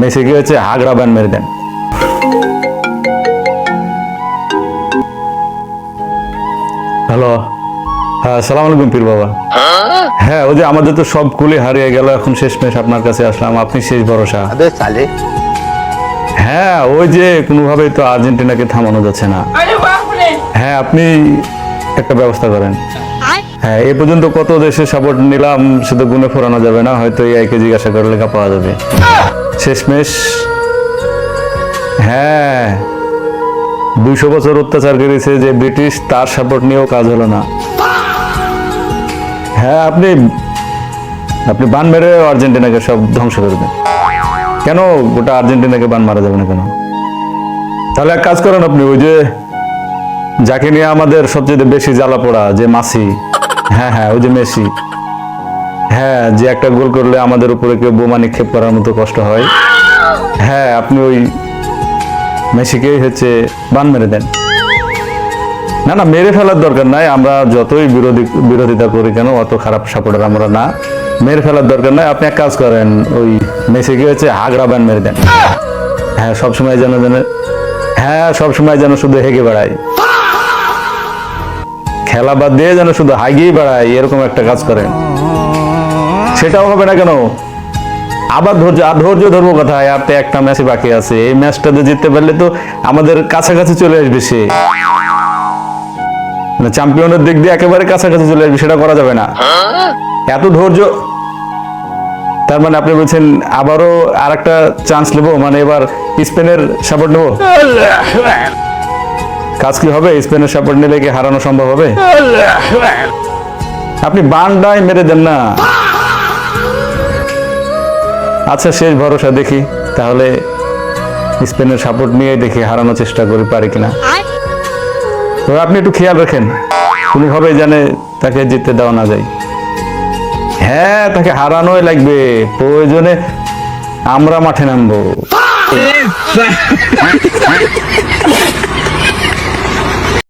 মেসিকে হচ্ছে হাগরা ব্যান মেরে দেন। হ্যালো, হ্যাঁ আসসালামু আলাইকুম পীর বাবা। হ্যাঁ ওই যে আমাদের তো সব কুলি হারিয়ে গেল, এখন শেষমেশ আপনার কাছে আসলাম, আপনি শেষ ভরসা। হ্যাঁ ওই যে কোনোভাবেই তো আর্জেন্টিনাকে থামানো যাচ্ছে না। হ্যাঁ আপনি একটা ব্যবস্থা করেন। হ্যাঁ এ পর্যন্ত কত দেশের সাপোর্ট নিলাম, শুধু গুনে ফোরানো যাবে না, হয়তো এআইকে জিজ্ঞাসা করে লেখা পাওয়া যাবে শেষমেশ। হ্যাঁ 200 বছর অত্যাচার করেছে যে ব্রিটিশ, তার সাপোর্ট নিয়েও কাজ হলো না। হ্যাঁ আপনি আপনি বান মেরে আর্জেন্টিনাকে সব ধ্বংস করে দেন। কেন গোটা আর্জেন্টিনাকে বান মারা যাবে না কেন? তাহলে এক কাজ করেন আপনি, ওই যে যাকে নিয়ে আমাদের সবচেয়ে বেশি জ্বালা পোড়া, যে মাসি, হ্যাঁ হ্যাঁ ওই যে মেসি, হ্যাঁ যে একটা গোল করলে আমাদের উপরে কেউ বোমা নিক্ষেপ করার মতো কষ্ট হয়, হ্যাঁ আপনি ওই মেসিকেই হচ্ছে বান মেরে দেন। না না মেরে ফেলার দরকার নাই, আমরা যতই বিরোধিতা করি কেন অত খারাপ সাপোর্টার আমরা না, মেরে ফেলার দরকার নাই। আপনি এক কাজ করেন, ওই মেসিকে হচ্ছে হাগরা ব্যান মেরে দেন। হ্যাঁ সবসময় যেন হ্যাঁ সবসময় যেন শুধু হেগে বেড়ায়, খেলা বাদ দিয়ে যেন শুধু হাগিয়ে বেড়ায়, এরকম একটা কাজ করেন। সেটাও হবে না কেন, আবার ধৈর্য ধরবো কোথায়, আর তো একটা ম্যাচই বাকি আছে, এই ম্যাচটাতে জিততে পারলে তো আমাদের কাছাকাছি চলে আসবে সে, চ্যাম্পিয়নের দিক দিয়ে একেবারে কাছাকাছি চলে আসবে, সেটা করা যাবে না। এত ধৈর্য, তার মানে আপনি বলছেন আবারও আরেকটা চান্স নেবো, মানে এবার স্পেনের সাপোর্ট নেবো? কাজ কি হবে? স্পেনের সাপোর্ট নিলে কি হারানো সম্ভব হবে? আপনি বানটাই মেরে দেন না। আচ্ছা শেষ ভরসা, দেখি তাহলে স্পেনের সাপোর্ট নিয়ে দেখি হারানোর চেষ্টা করি পারি কিনা। তো আপনি একটু খেয়াল রাখেন, উনি হবে জানে তাকে জিততে দেওয়া না যায়। হ্যাঁ তাকে হারানোই লাগবে, প্রয়োজনে আমরা মাঠে নামবো।